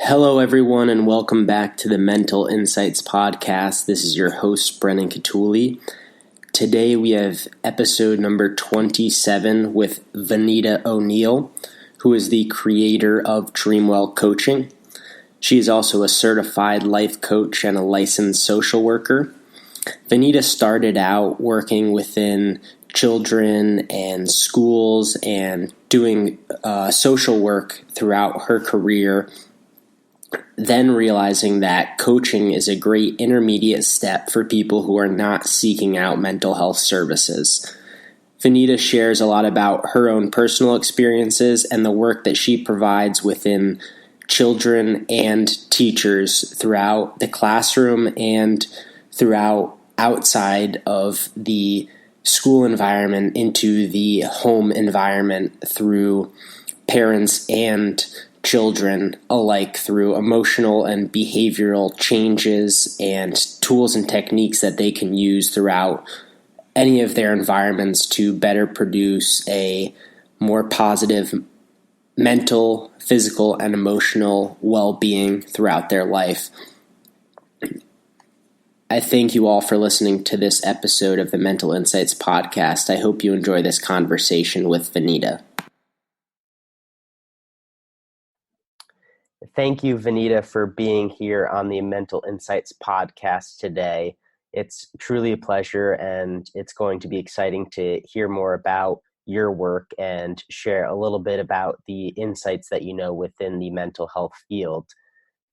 Hello, everyone, and welcome back to the Mental Insights Podcast. This is your host, Brendan.cutuli. Today we have episode number 27 with Vanita O'Neill, who is the creator of Dreamwell Coaching. She is also a certified life coach and a licensed social worker. Vanita started out working within children and schools and doing social work throughout her career, then realizing that coaching is a great intermediate step for people who are not seeking out mental health services. Vanita shares a lot about her own personal experiences and the work that she provides within children and teachers throughout the classroom and throughout outside of the school environment into the home environment through parents and children alike, through emotional and behavioral changes and tools and techniques that they can use throughout any of their environments to better produce a more positive mental, physical, and emotional well-being throughout their life. I thank you all for listening to this episode of the Mental Insights Podcast. I hope you enjoy this conversation with Vanita. Thank you, Vanita, for being here on the Mental Insights Podcast today. It's truly a pleasure, and it's going to be exciting to hear more about your work and share a little bit about the insights that you know within the mental health field.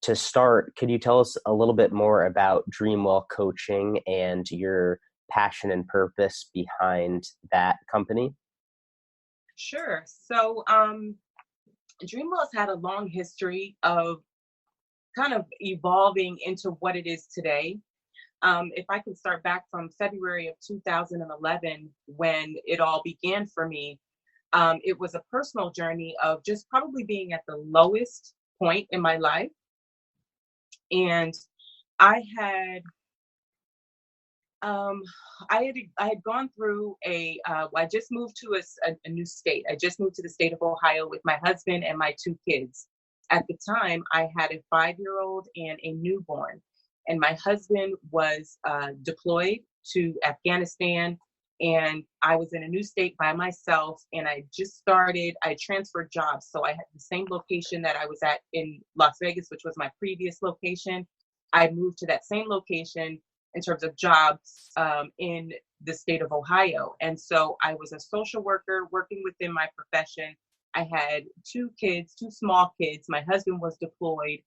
To start, could you tell us a little bit more about Dreamwell Coaching and your passion and purpose behind that company? Sure. So, Dreamwell's had a long history of kind of evolving into what it is today. If I can start back from February of 2011, when it all began for me, it was a personal journey of just probably being at the lowest point in my life. And I had Um, I had gone through I just moved to a new state. I just moved to the state of Ohio with my husband and my two kids. At the time, I had a 5-year-old and a newborn, and my husband was deployed to Afghanistan, and I was in a new state by myself. And I transferred jobs, so I had the same location that I was at in Las Vegas, which was my previous location. I moved to that same location in terms of jobs in the state of Ohio. And so I was a social worker working within my profession. I had two kids, two small kids. My husband was deployed,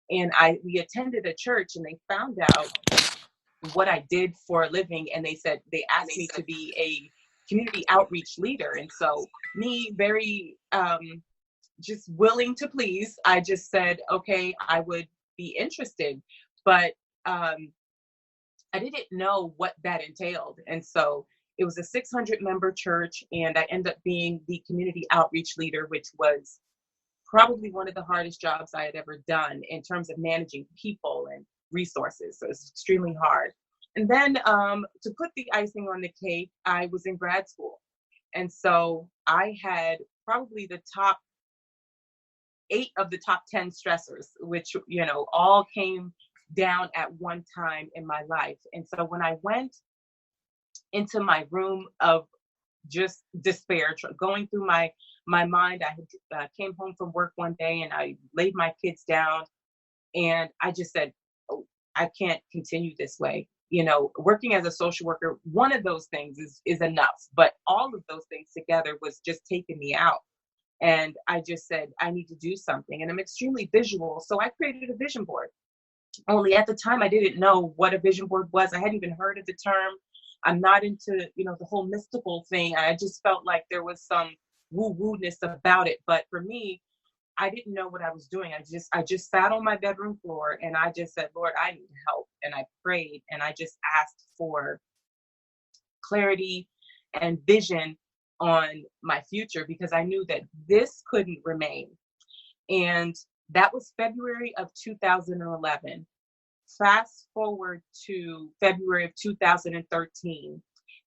and we attended a church, and they found out what I did for a living. And they asked me to be a community outreach leader. And so me, very just willing to please, I just said, okay, I would be interested. But I didn't know what that entailed. And so it was a 600-member church, and I ended up being the community outreach leader, which was probably one of the hardest jobs I had ever done in terms of managing people and resources. So it's extremely hard. And then to put the icing on the cake, I was in grad school. And so I had probably the top 8 of the top 10 stressors, which, all came down at one time in my life. And so when I went into my room of just despair, going through my mind, I had came home from work one day, and I laid my kids down, and I just said, oh, I can't continue this way. Working as a social worker, one of those things is enough, but all of those things together was just taking me out. And I just said, I need to do something. And I'm extremely visual, so I created a vision board. Only at the time, I didn't know what a vision board was. I hadn't even heard of the term. I'm not into, the whole mystical thing. I just felt like there was some woo-woo-ness about it. But for me, I didn't know what I was doing. I just sat on my bedroom floor, and I just said, Lord, I need help. And I prayed, and I just asked for clarity and vision on my future, because I knew that this couldn't remain. And that was February of 2011. Fast forward to February of 2013,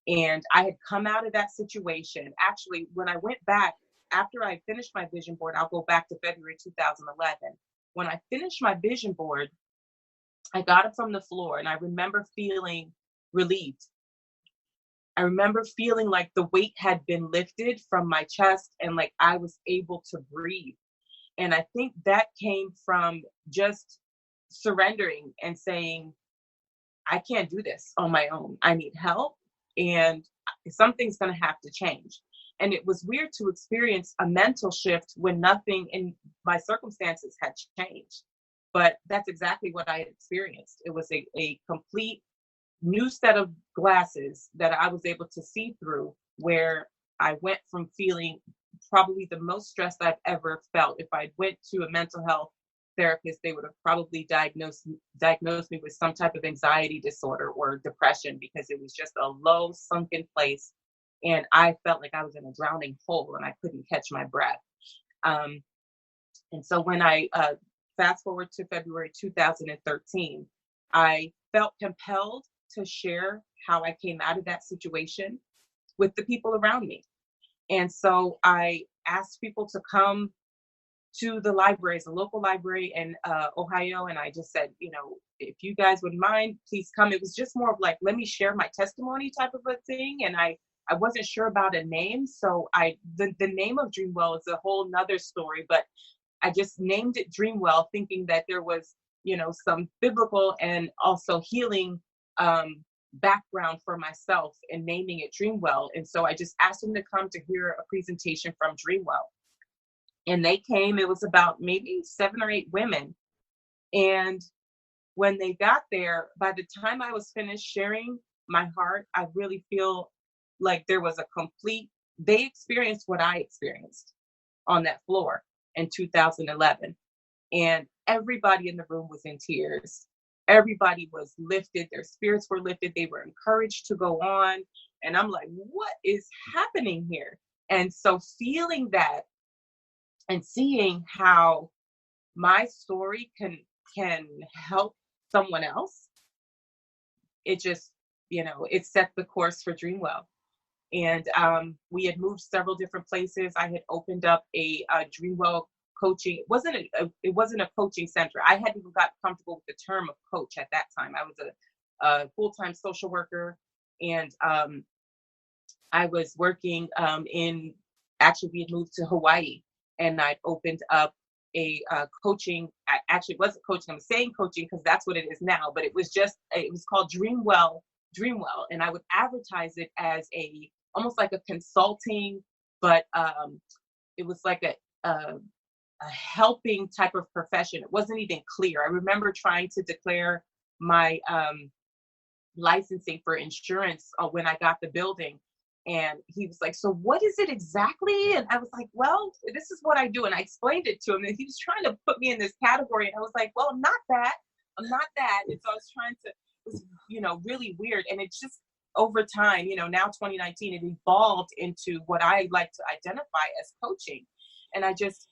and I had come out of that situation. Actually, when I went back, after I finished my vision board, I'll go back to February 2011. when I finished my vision board, I got it from the floor and I remember feeling relieved. I remember feeling like the weight had been lifted from my chest and like I was able to breathe. And I think that came from just surrendering and saying, I can't do this on my own. I need help and something's going to have to change. And it was weird to experience a mental shift when nothing in my circumstances had changed. But that's exactly what I had experienced. It was a complete new set of glasses that I was able to see through, where I went from feeling probably the most stressed I've ever felt. If I went to a mental health therapist, they would have probably diagnosed me with some type of anxiety disorder or depression, because it was just a low sunken place. And I felt like I was in a drowning hole and I couldn't catch my breath. And so when I fast forward to February 2013, I felt compelled to share how I came out of that situation with the people around me. And so I asked people to come to the libraries, a local library in Ohio. And I just said, if you guys would mind, please come. It was just more of like, let me share my testimony type of a thing. And I wasn't sure about a name. So the name of Dreamwell is a whole nother story, but I just named it Dreamwell, thinking that there was, some biblical and also healing background for myself in naming it Dreamwell. And so I just asked them to come to hear a presentation from Dreamwell. And they came. It was about maybe 7 or 8 women. And when they got there, by the time I was finished sharing my heart, I really feel like there was they experienced what I experienced on that floor in 2011. And everybody in the room was in tears. Everybody was lifted. Their spirits were lifted. They were encouraged to go on. And I'm like, what is happening here? And so feeling that and seeing how my story can help someone else, it just, it set the course for Dreamwell. And we had moved several different places. I had opened up a Dreamwell coaching. It wasn't a coaching center. I hadn't even got comfortable with the term of coach at that time. I was a full-time social worker, and I was working actually we had moved to Hawaii, and I'd opened up a coaching. Actually, it wasn't coaching. I'm saying coaching because that's what it is now, but it was called Dreamwell, and I would advertise it as almost like a consulting, but it was like a helping type of profession. It wasn't even clear. I remember trying to declare my licensing for insurance when I got the building. And he was like, so what is it exactly? And I was like, well, this is what I do. And I explained it to him, and he was trying to put me in this category. And I was like, well, I'm not that. And so I was trying to, it was, really weird. And it's just over time, now 2019, it evolved into what I like to identify as coaching. And I just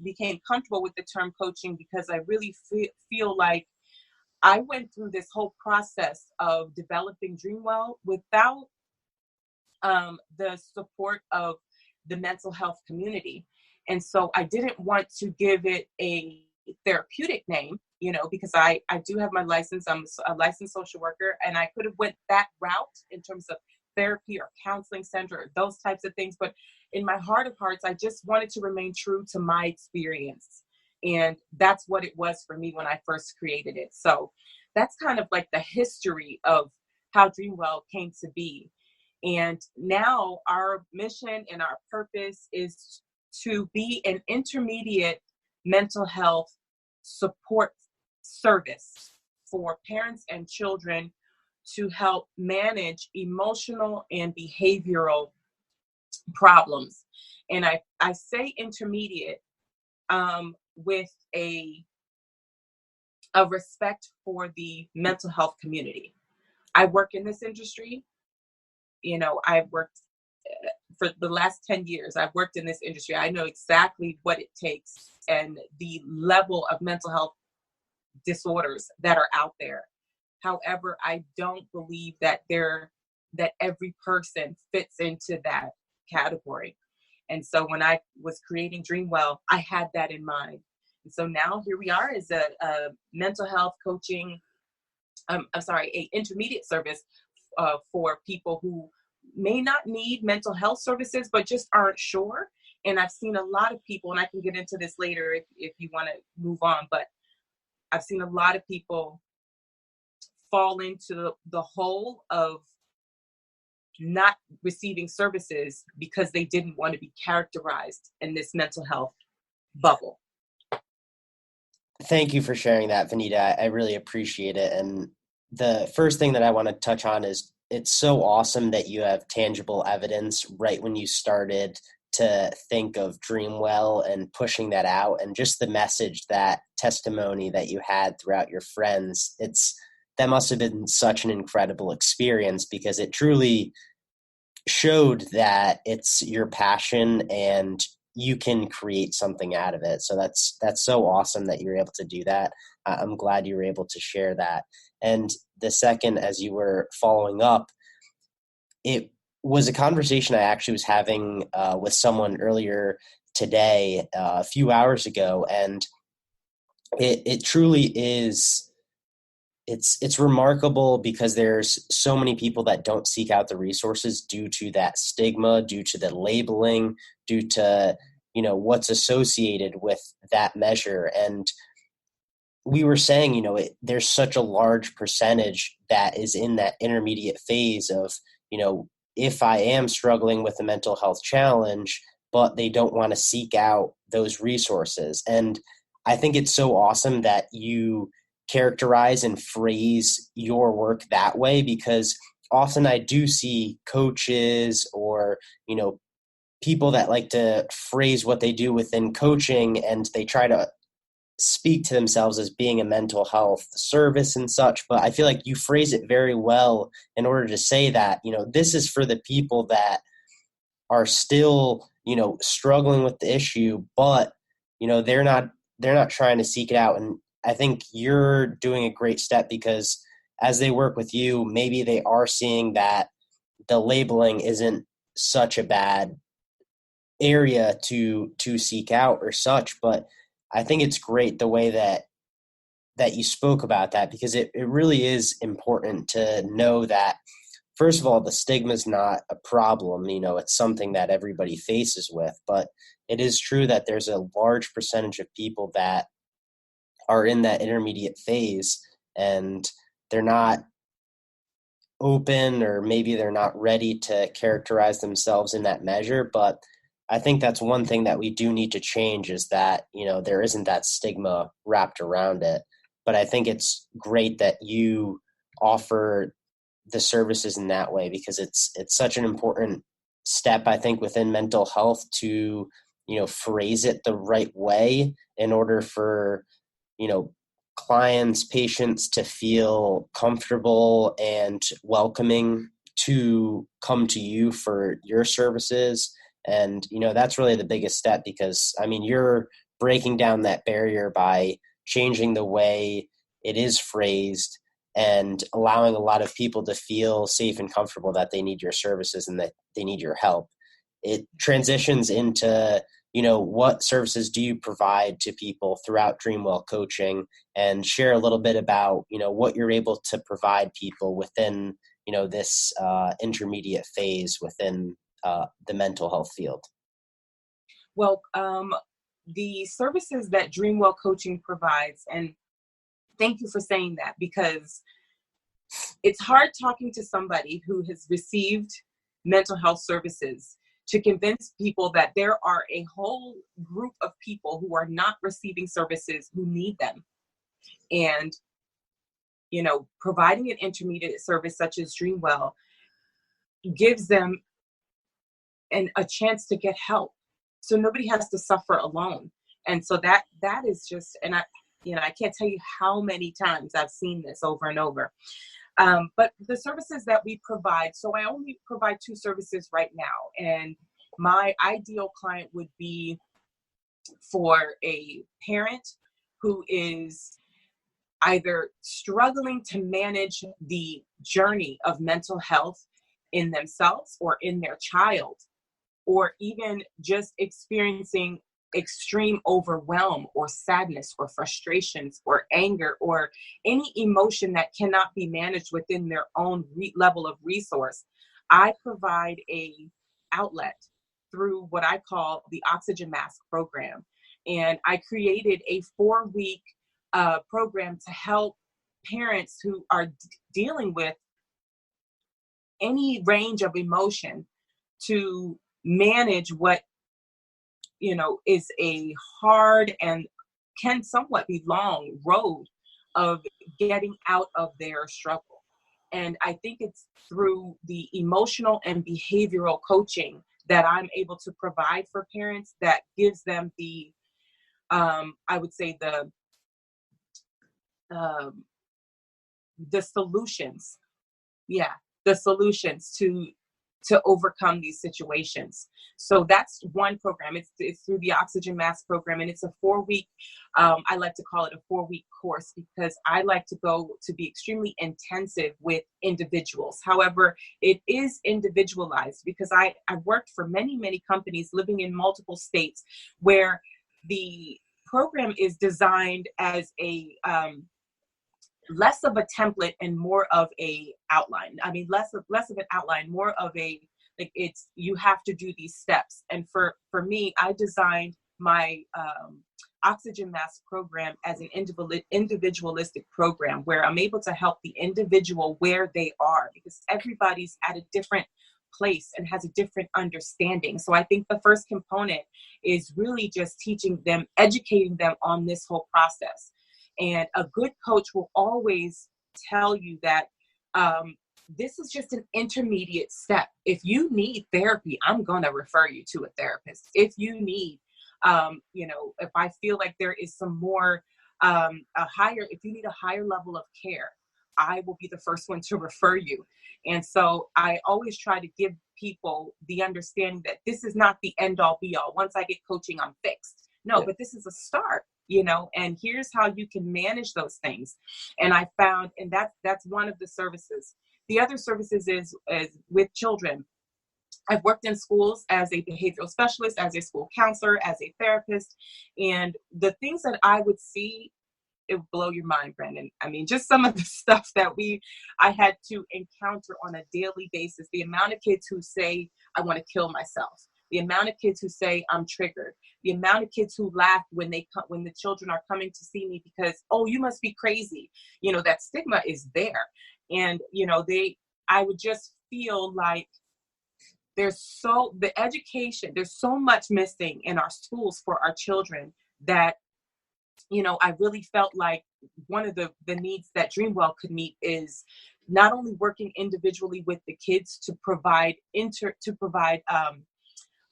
became comfortable with the term coaching because I really feel like I went through this whole process of developing Dreamwell without the support of the mental health community. And so I didn't want to give it a therapeutic name, because I do have my license. I'm a licensed social worker, and I could have went that route in terms of therapy or counseling center or those types of things. But in my heart of hearts, I just wanted to remain true to my experience. And that's what it was for me when I first created it. So that's kind of like the history of how Dreamwell came to be. And now our mission and our purpose is to be an intermediate mental health support service for parents and children to help manage emotional and behavioral problems. And I say intermediate with a respect for the mental health community. I work in this industry. I've worked for the last 10 years. I've worked in this industry. I know exactly what it takes and the level of mental health disorders that are out there. However, I don't believe that every person fits into that category. And so when I was creating Dreamwell, I had that in mind. So now here we are as a mental health coaching, a intermediate service for people who may not need mental health services, but just aren't sure. And I've seen a lot of people, and I can get into this later if you want to move on, but I've seen a lot of people fall into the hole of not receiving services because they didn't want to be characterized in this mental health bubble. Thank you for sharing that, Vanita. I really appreciate it. And the first thing that I want to touch on is it's so awesome that you have tangible evidence right when you started to think of Dreamwell and pushing that out, and just the message, that testimony that you had throughout your friends. That must have been such an incredible experience, because it truly showed that it's your passion and you can create something out of it. So that's so awesome that you're able to do that. I'm glad you were able to share that. And the second, as you were following up, it was a conversation I actually was having with someone earlier today, a few hours ago, and it truly is. It's remarkable because there's so many people that don't seek out the resources due to that stigma, due to the labeling, due to, what's associated with that measure. And we were saying, there's such a large percentage that is in that intermediate phase of, if I am struggling with a mental health challenge, but they don't want to seek out those resources. And I think it's so awesome that you characterize and phrase your work that way, because often I do see coaches or, people that like to phrase what they do within coaching, and they try to speak to themselves as being a mental health service and such. But I feel like you phrase it very well in order to say that, this is for the people that are still, struggling with the issue, but, they're not trying to seek it out. And I think you're doing a great step, because as they work with you, maybe they are seeing that the labeling isn't such a bad area to seek out or such. But I think it's great the way that you spoke about that, because it really is important to know that, first of all, the stigma is not a problem. It's something that everybody faces with, but it is true that there's a large percentage of people that are in that intermediate phase, and they're not open, or maybe they're not ready to characterize themselves in that measure. But I think that's one thing that we do need to change, is that, there isn't that stigma wrapped around it. But I think it's great that you offer the services in that way, because it's such an important step, I think, within mental health to, phrase it the right way in order for, clients, patients to feel comfortable and welcoming to come to you for your services. And, that's really the biggest step, because, you're breaking down that barrier by changing the way it is phrased and allowing a lot of people to feel safe and comfortable that they need your services and that they need your help. It transitions into, what services do you provide to people throughout Dreamwell coaching, and share a little bit about, what you're able to provide people within, this intermediate phase within the mental health field. Well, the services that Dreamwell Coaching provides, and thank you for saying that, because it's hard talking to somebody who has received mental health services to convince people that there are a whole group of people who are not receiving services who need them. And, providing an intermediate service such as Dreamwell gives them a chance to get help. So nobody has to suffer alone. And so that is just, and I can't tell you how many times I've seen this over and over. But the services that we provide, so I only provide 2 services right now. And my ideal client would be for a parent who is either struggling to manage the journey of mental health in themselves or in their child, or even just experiencing extreme overwhelm or sadness or frustrations or anger or any emotion that cannot be managed within their own level of resource, I provide a outlet through what I call the oxygen mask program. And I created a 4-week program to help parents who are dealing with any range of emotion to manage what, is a hard and can somewhat be long road of getting out of their struggle. And I think it's through the emotional and behavioral coaching that I'm able to provide for parents that gives them the, I would say the solutions. Yeah, the solutions to overcome these situations. So that's one program. It's through the Oxygen Mask program, and it's a 4-week. I like to call it a 4-week course because I like to go to be extremely intensive with individuals. However, it is individualized because I've worked for many companies living in multiple states where the program is designed as a less of a template and more of a outline. I mean, less of an outline, more of a, like, it's, you have to do these steps. And for me, I designed my Oxygen Mask program as an individualistic program where I'm able to help the individual where they are, because everybody's at a different place and has a different understanding. So I think the first component is really just teaching them, educating them on this whole process. And a good coach will always tell you that this is just an intermediate step. If you need therapy, I'm going to refer you to a therapist. If you need, if I feel like there is some more, if you need a higher level of care, I will be the first one to refer you. And so I always try to give people the understanding that this is not the end all be all. Once I get coaching, I'm fixed. No, but this is a start. And here's how you can manage those things. And I found, and that's one of the services. The other services is with children. I've worked in schools as a behavioral specialist, as a school counselor, as a therapist. And the things that I would see, it would blow your mind, Brendan. I mean, just some of the stuff that I had to encounter on a daily basis. The amount of kids who say, I want to kill myself. The amount of kids who say I'm triggered, the amount of kids who laugh when the children are coming to see me because, oh, you must be crazy. That stigma is there. And, I would just feel like there's so much missing in our schools for our children that, I really felt like one of the needs that Dreamwell could meet is not only working individually with the kids to provide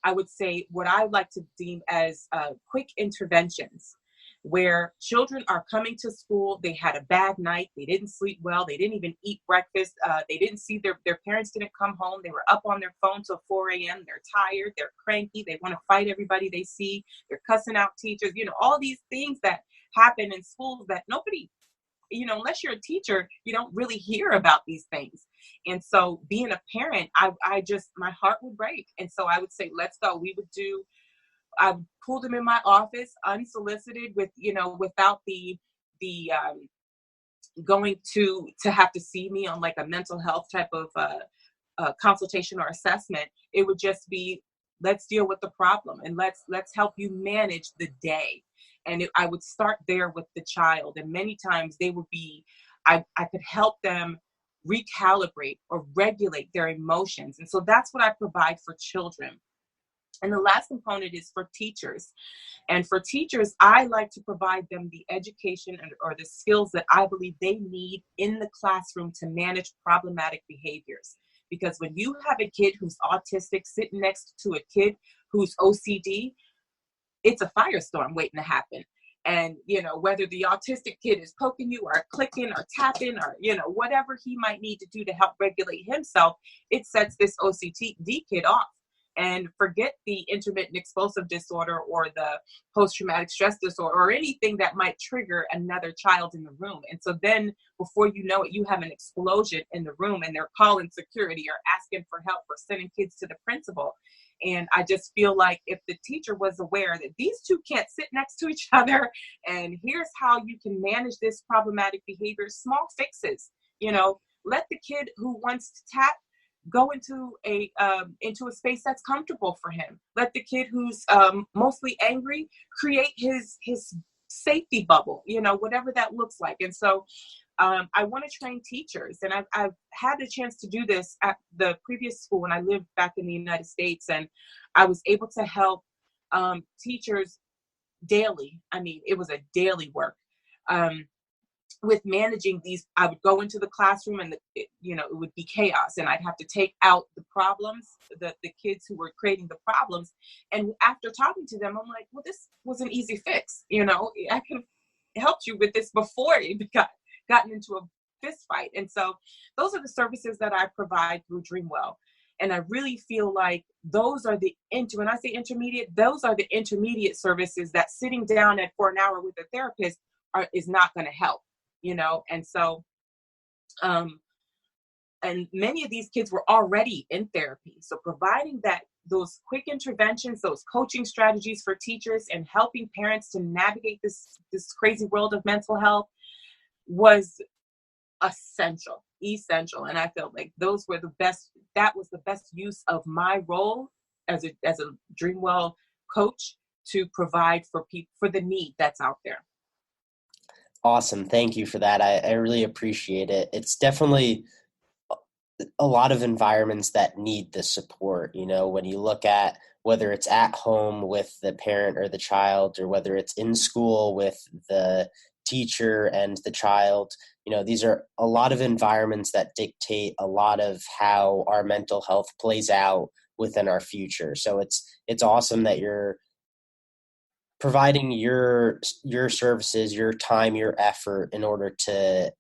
I would say what I like to deem as quick interventions, where children are coming to school, they had a bad night, they didn't sleep well, they didn't even eat breakfast, they didn't see their parents didn't come home, they were up on their phone till 4 a.m., they're tired, they're cranky, they want to fight everybody they see, they're cussing out teachers, all these things that happen in schools that nobody, unless you're a teacher, you don't really hear about these things. And so being a parent, I just, my heart would break. And so I would say, let's go. I would pull them in my office unsolicited without the going to have to see me on like a mental health type of consultation or assessment. It would just be, let's deal with the problem and let's help you manage the day. And I would start there with the child. And many times they would be, I could help them recalibrate or regulate their emotions. And so that's what I provide for children. And the last component is for teachers. And for teachers, I like to provide them the education or the skills that I believe they need in the classroom to manage problematic behaviors. Because when you have a kid who's autistic sitting next to a kid who's OCD, it's a firestorm waiting to happen. And, whether the autistic kid is poking you or clicking or tapping or, whatever he might need to do to help regulate himself, it sets this OCD kid off. and forget the intermittent explosive disorder or the post-traumatic stress disorder or anything that might trigger another child in the room. And so then before you know it, you have an explosion in the room and they're calling security or asking for help or sending kids to the principal. And I just feel like if the teacher was aware that these two can't sit next to each other, and here's how you can manage this problematic behavior, small fixes, let the kid who wants to tap go into a space that's comfortable for him. Let the kid who's mostly angry create his safety bubble, whatever that looks like. And so I want to train teachers, and I've had the chance to do this at the previous school when I lived back in the United States, and I was able to help teachers daily. I mean, it was a daily work. With managing these, I would go into the classroom and it would be chaos, and I'd have to take out the problems, the kids who were creating the problems. And after talking to them, I'm like, well, this was an easy fix. I could have helped you with this before it gotten into a fist fight. And so those are the services that I provide through Dreamwell. And I really feel like those are when I say intermediate, those are the intermediate services that sitting down for an hour with a therapist is not going to help. And so, and many of these kids were already in therapy. So providing those quick interventions, those coaching strategies for teachers and helping parents to navigate this crazy world of mental health was essential. And I felt like that was the best use of my role as a Dreamwell coach to provide for people, for the need that's out there. Awesome. Thank you for that. I really appreciate it. It's definitely a lot of environments that need the support. When you look at whether it's at home with the parent or the child, or whether it's in school with the teacher and the child, these are a lot of environments that dictate a lot of how our mental health plays out within our future. So it's awesome that you're providing your services, your time, your effort in order to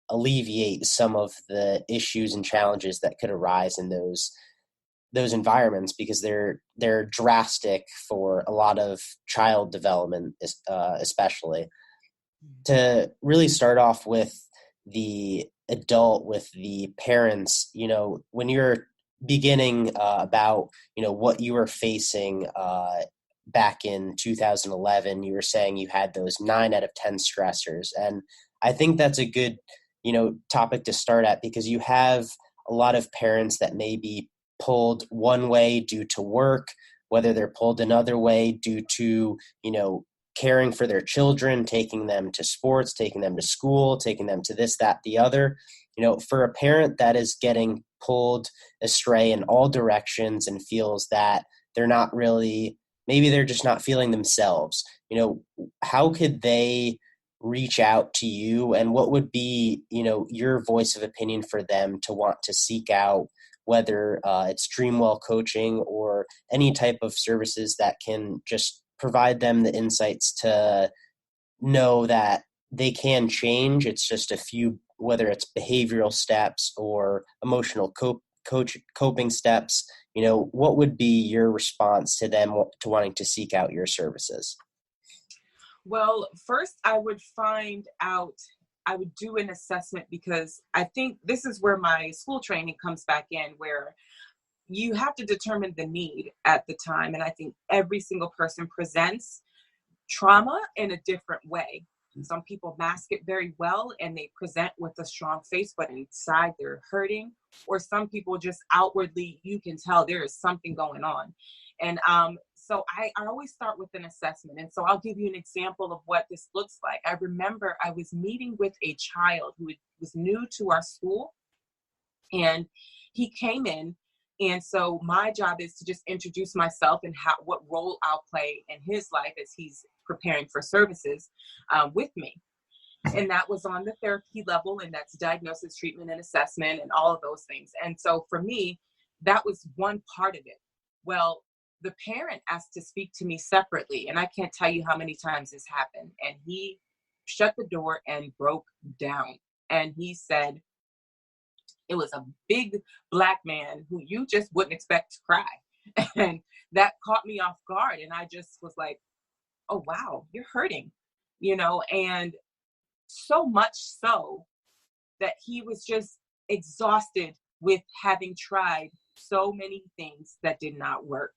alleviate some of the issues and challenges that could arise in those environments, because they're drastic for a lot of child development, especially. To really start off with the adult, with the parents, when you're beginning about what you were facing back in 2011, you were saying you had those 9 out of 10 stressors. And I think that's a good, topic to start at, because you have a lot of parents that may be pulled one way due to work, whether they're pulled another way due to, caring for their children, taking them to sports, taking them to school, taking them to this, that, the other. For a parent that is getting pulled astray in all directions and feels that they're not really, maybe they're just not feeling themselves, how could they reach out to you, and what would be, your voice of opinion for them to want to seek out, whether it's Dreamwell coaching or any type of services that can just provide them the insights to know that they can change. It's just a few, whether it's behavioral steps or emotional coping steps. What would be your response to them to wanting to seek out your services? Well, first I would do an assessment, because I think this is where my school training comes back in, where you have to determine the need at the time. And I think every single person presents trauma in a different way. Some people mask it very well and they present with a strong face, but inside they're hurting. Or some people just outwardly, you can tell there is something going on. And so I always start with an assessment. And so I'll give you an example of what this looks like. I remember I was meeting with a child who was new to our school, and he came in. And so my job is to just introduce myself and what role I'll play in his life as he's preparing for services with me. And that was on the therapy level, and that's diagnosis, treatment, and assessment, and all of those things. And so for me, that was one part of it. Well, the parent asked to speak to me separately, and I can't tell you how many times this happened. And he shut the door and broke down. And he said, it was a big Black man who you just wouldn't expect to cry. And that caught me off guard. And I just was like, oh, wow, you're hurting, and so much so that he was just exhausted with having tried so many things that did not work.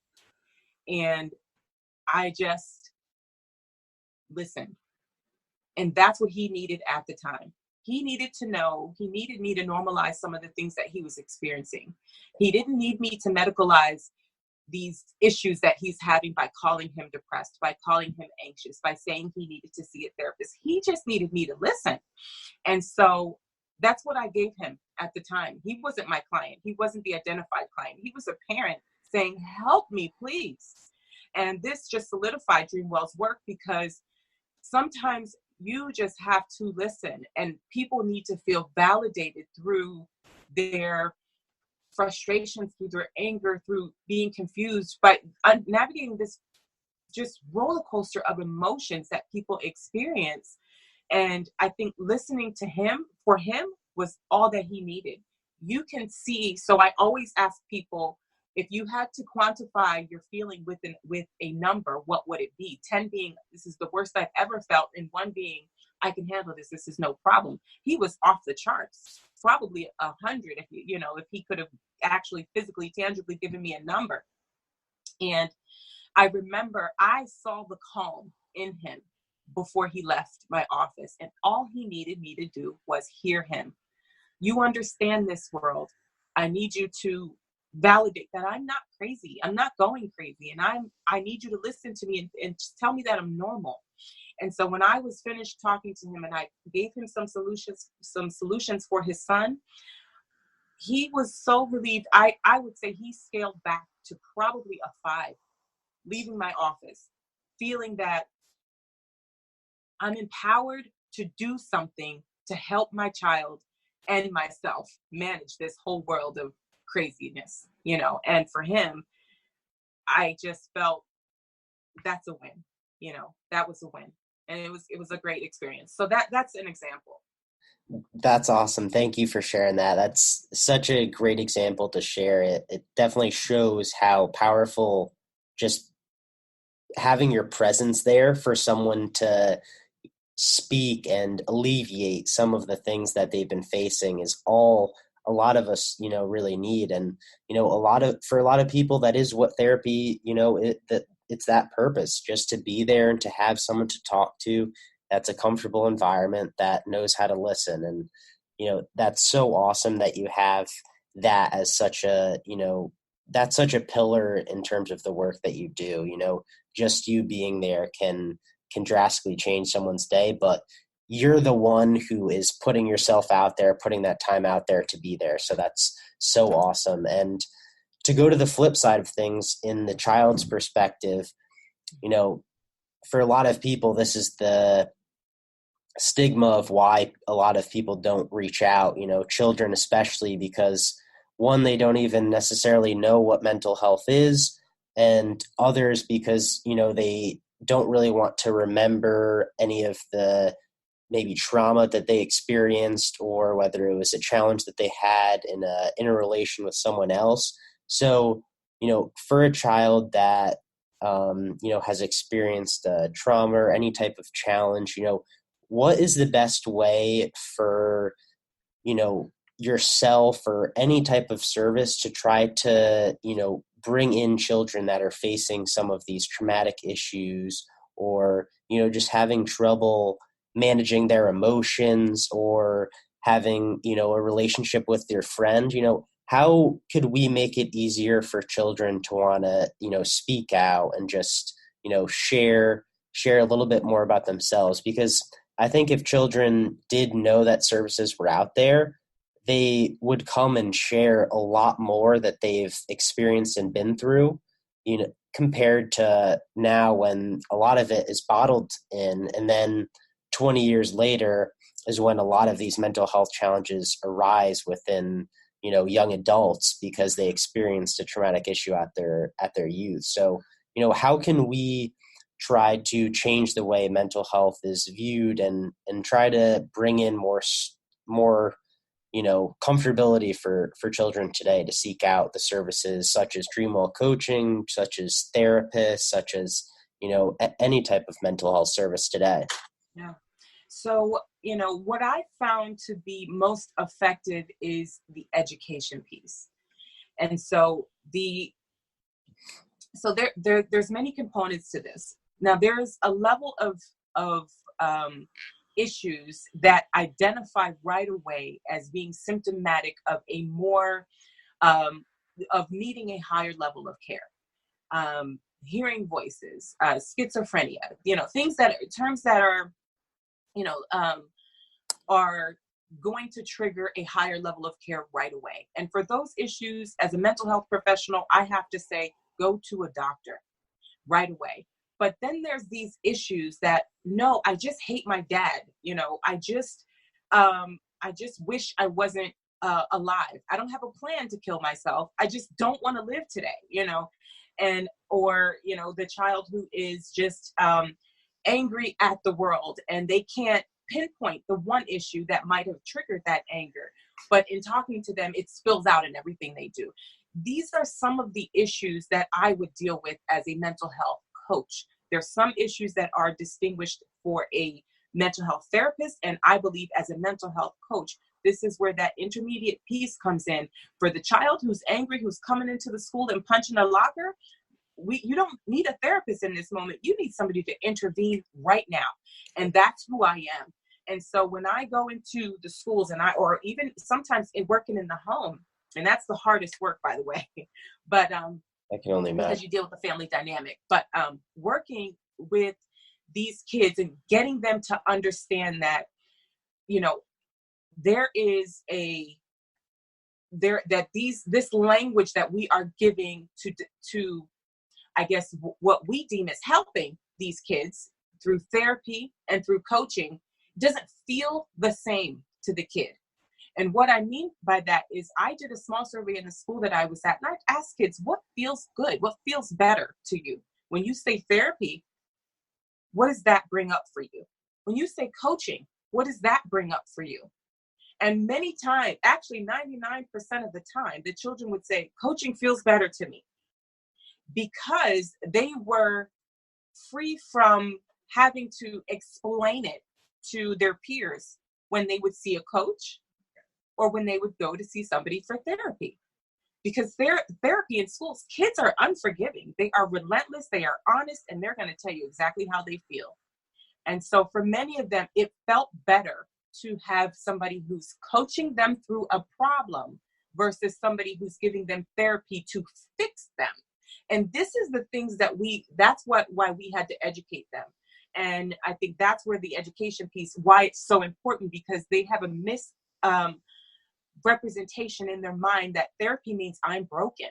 And I just listened. And that's what he needed at the time. He needed to know, he needed me to normalize some of the things that he was experiencing. He didn't need me to medicalize these issues that he's having by calling him depressed, by calling him anxious, by saying he needed to see a therapist. He just needed me to listen. And so that's what I gave him at the time. He wasn't my client. He wasn't the identified client. He was a parent saying, help me, please. And this just solidified Dreamwell's work, because sometimes you just have to listen, and people need to feel validated through their frustrations, through their anger, through being confused, by navigating this just roller coaster of emotions that people experience. And I think listening to him, for him, was all that he needed. You can see, so I always ask people, if you had to quantify your feeling with a number, what would it be? 10 being, this is the worst I've ever felt, and 1 being, I can handle this, this is no problem. He was off the charts, probably 100 if if he could have actually physically, tangibly given me a number. And I remember I saw the calm in him before he left my office, and all he needed me to do was hear him. You understand this world. I need you to validate that I'm not crazy. I'm not going crazy. And I need you to listen to me and just tell me that I'm normal. And so when I was finished talking to him and I gave him some solutions for his son, he was so relieved. I would say he scaled back to probably a 5, leaving my office, feeling that I'm empowered to do something to help my child and myself manage this whole world of craziness, and for him, I just felt that's a win, that was a win. And it was a great experience. So that's an example. That's awesome. Thank you for sharing that. That's such a great example to share. It definitely shows how powerful just having your presence there for someone to speak and alleviate some of the things that they've been facing is all a lot of us, really need. And, for a lot of people, that is what therapy, it's that purpose, just to be there and to have someone to talk to. That's a comfortable environment that knows how to listen. And, that's so awesome that you have that as such a, that's such a pillar in terms of the work that you do. Just you being there can drastically change someone's day, but you're the one who is putting yourself out there, putting that time out there to be there. So that's so awesome. And to go to the flip side of things, in the child's perspective, for a lot of people, this is the stigma of why a lot of people don't reach out, children especially, because one, they don't even necessarily know what mental health is, and others because, they don't really want to remember any of the maybe trauma that they experienced, or whether it was a challenge that they had in a relation with someone else. So, for a child that, has experienced trauma or any type of challenge, what is the best way for, yourself or any type of service to try to, bring in children that are facing some of these traumatic issues, or, just having trouble managing their emotions, or having, a relationship with their friend? How could we make it easier for children to want to, speak out and just, share a little bit more about themselves? Because I think if children did know that services were out there, they would come and share a lot more that they've experienced and been through, compared to now, when a lot of it is bottled in. And then 20 years later is when a lot of these mental health challenges arise within, young adults, because they experienced a traumatic issue at their youth. So, how can we try to change the way mental health is viewed, and try to bring in more, comfortability for children today to seek out the services such as Dreamwell coaching, such as therapists, such as, any type of mental health service today? Yeah. So, what I found to be most effective is the education piece. And so there's many components to this. Now there's a level of issues that identify right away as being symptomatic of a more of needing a higher level of care. Hearing voices, schizophrenia, terms that are, you know, are going to trigger a higher level of care right away. And for those issues, as a mental health professional, I have to say, go to a doctor right away. But then there's these issues that, no, I just hate my dad. I just wish I wasn't alive. I don't have a plan to kill myself. I just don't want to live today, or the child who is just angry at the world, and they can't pinpoint the one issue that might have triggered that anger, but in talking to them, it spills out in everything they do. These are some of the issues that I would deal with as a mental health coach. There's some issues that are distinguished for a mental health therapist, and I believe as a mental health coach, this is where that intermediate piece comes in. For the child who's angry, who's coming into the school and punching a locker, you don't need a therapist in this moment. You need somebody to intervene right now. And that's who I am. And so when I go into the schools or even sometimes in working in the home, and that's the hardest work, by the way, but I can only imagine, because you deal with the family dynamic, but working with these kids and getting them to understand that, there is this language that we are giving to I guess what we deem as helping these kids through therapy and through coaching doesn't feel the same to the kid. And what I mean by that is I did a small survey in the school that I was at, and I asked kids, what feels good? What feels better to you? When you say therapy, what does that bring up for you? When you say coaching, what does that bring up for you? And many times, actually 99% of the time, the children would say, coaching feels better to me, because they were free from having to explain it to their peers when they would see a coach or when they would go to see somebody for therapy. Because therapy in schools, kids are unforgiving. They are relentless, they are honest, and they're going to tell you exactly how they feel. And so for many of them, it felt better to have somebody who's coaching them through a problem versus somebody who's giving them therapy to fix them. And this is the things that why we had to educate them. And I think that's where the education piece, why it's so important, because they have a representation in their mind that therapy means I'm broken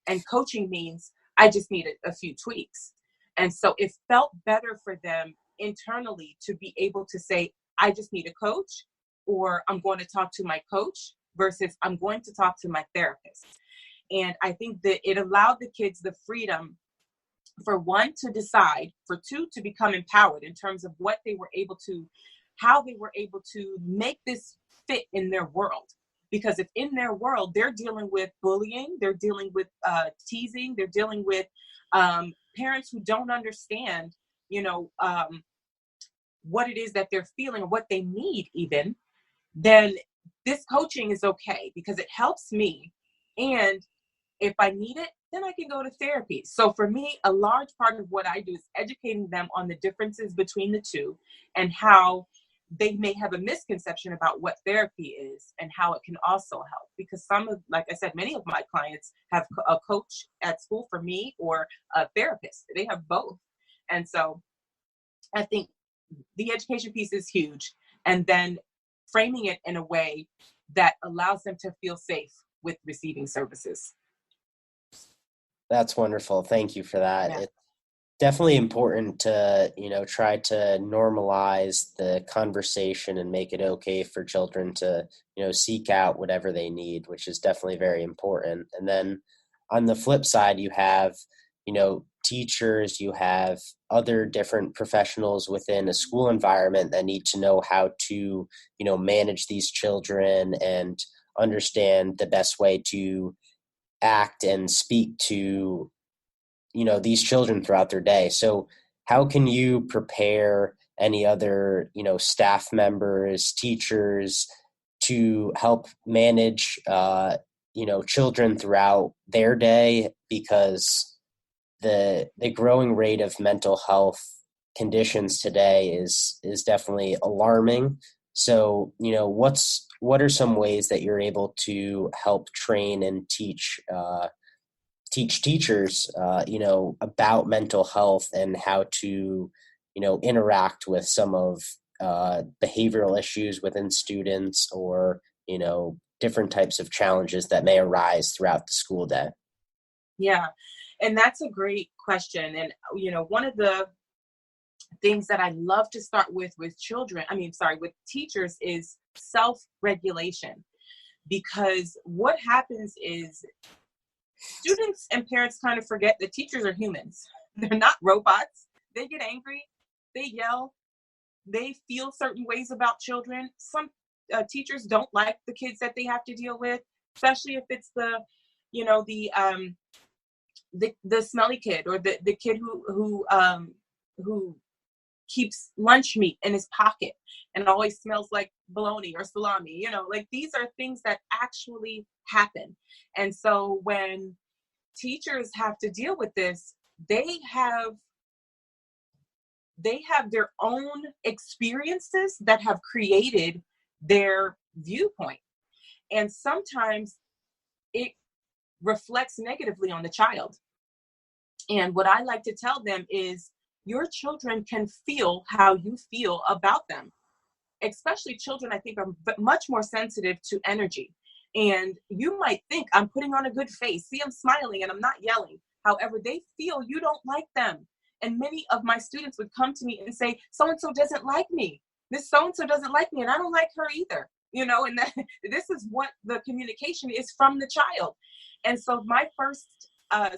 and coaching means I just need a few tweaks. And so it felt better for them internally to be able to say, I just need a coach, or I'm going to talk to my coach versus I'm going to talk to my therapist. And I think that it allowed the kids the freedom, for one, to decide, for two, to become empowered in terms of how they were able to make this fit in their world. Because if in their world, they're dealing with bullying, they're dealing with teasing, they're dealing with parents who don't understand, what it is that they're feeling or what they need even, then this coaching is okay because it helps me. And if I need it, then I can go to therapy. So for me, a large part of what I do is educating them on the differences between the two and how they may have a misconception about what therapy is and how it can also help. Because like I said, many of my clients have a coach at school for me or a therapist. They have both. And so I think the education piece is huge. And then framing it in a way that allows them to feel safe with receiving services. That's wonderful. Thank you for that. Yeah. It's definitely important to, try to normalize the conversation and make it okay for children to, seek out whatever they need, which is definitely very important. And then on the flip side, you have, teachers, you have other different professionals within a school environment that need to know how to, manage these children and understand the best way to act and speak to, these children throughout their day. So how can you prepare any other, staff members, teachers to help manage, children throughout their day? Because the growing rate of mental health conditions today is definitely alarming. So, what are some ways that you're able to help train and teach teachers, about mental health and how to, interact with some of behavioral issues within students, or, different types of challenges that may arise throughout the school day? Yeah. And that's a great question. And, one of the things that I love to start with children, with teachers, is self-regulation. Because what happens is students and parents kind of forget that teachers are humans. They're not robots. They get angry, they yell, they feel certain ways about children. Some teachers don't like the kids that they have to deal with, especially if it's the smelly kid, or the kid who keeps lunch meat in his pocket and always smells like bologna or salami. Like, these are things that actually happen. And so when teachers have to deal with this, they have their own experiences that have created their viewpoint. And sometimes it reflects negatively on the child. And what I like to tell them is, your children can feel how you feel about them. Especially children, I think, are much more sensitive to energy. And you might think, I'm putting on a good face. See, I'm smiling and I'm not yelling. However, they feel you don't like them. And many of my students would come to me and say, so-and-so doesn't like me. This so-and-so doesn't like me, and I don't like her either. And this is what the communication is from the child. And so my first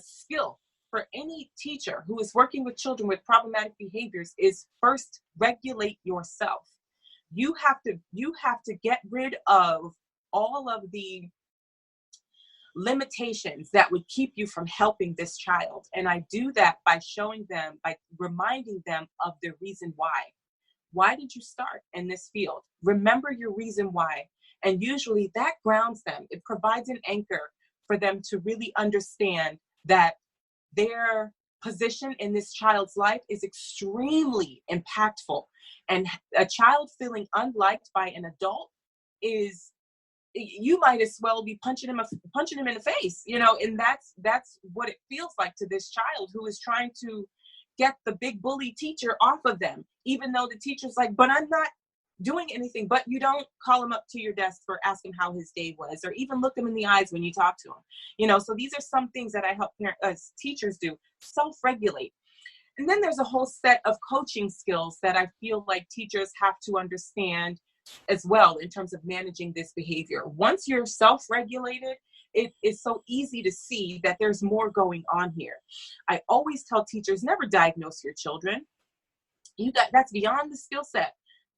skill for any teacher who is working with children with problematic behaviors is, first, regulate yourself. You have to get rid of all of the limitations that would keep you from helping this child. And I do that by reminding them of the reason why. Why did you start in this field? Remember your reason why. And usually that grounds them. It provides an anchor for them to really understand that their position in this child's life is extremely impactful. And a child feeling unliked by an adult is, you might as well be punching him in the face, and that's what it feels like to this child who is trying to get the big bully teacher off of them, even though the teacher's like, but I'm not doing anything. But you don't call him up to your desk or ask him how his day was, or even look him in the eyes when you talk to him. So these are some things that I help teachers do. Self-regulate. And then there's a whole set of coaching skills that I feel like teachers have to understand as well, in terms of managing this behavior. Once you're self-regulated, it is so easy to see that there's more going on here. I always tell teachers, never diagnose your children. That's beyond the skill set.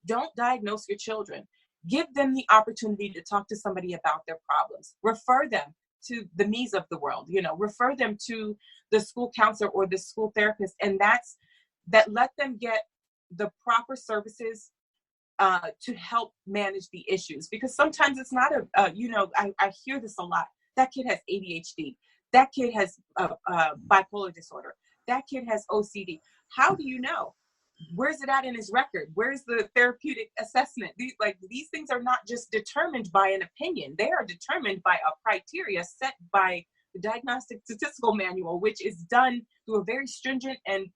Don't diagnose your children. Give them the opportunity to talk to somebody about their problems. Refer them to the me's of the world, refer them to the school counselor or the school therapist. And let them get the proper services to help manage the issues. Because sometimes it's not I hear this a lot. That kid has ADHD. That kid has bipolar disorder. That kid has OCD. How do you know? Where's it at in his record? Where's the therapeutic assessment? These things are not just determined by an opinion. They are determined by a criteria set by the Diagnostic Statistical Manual, which is done through a very stringent and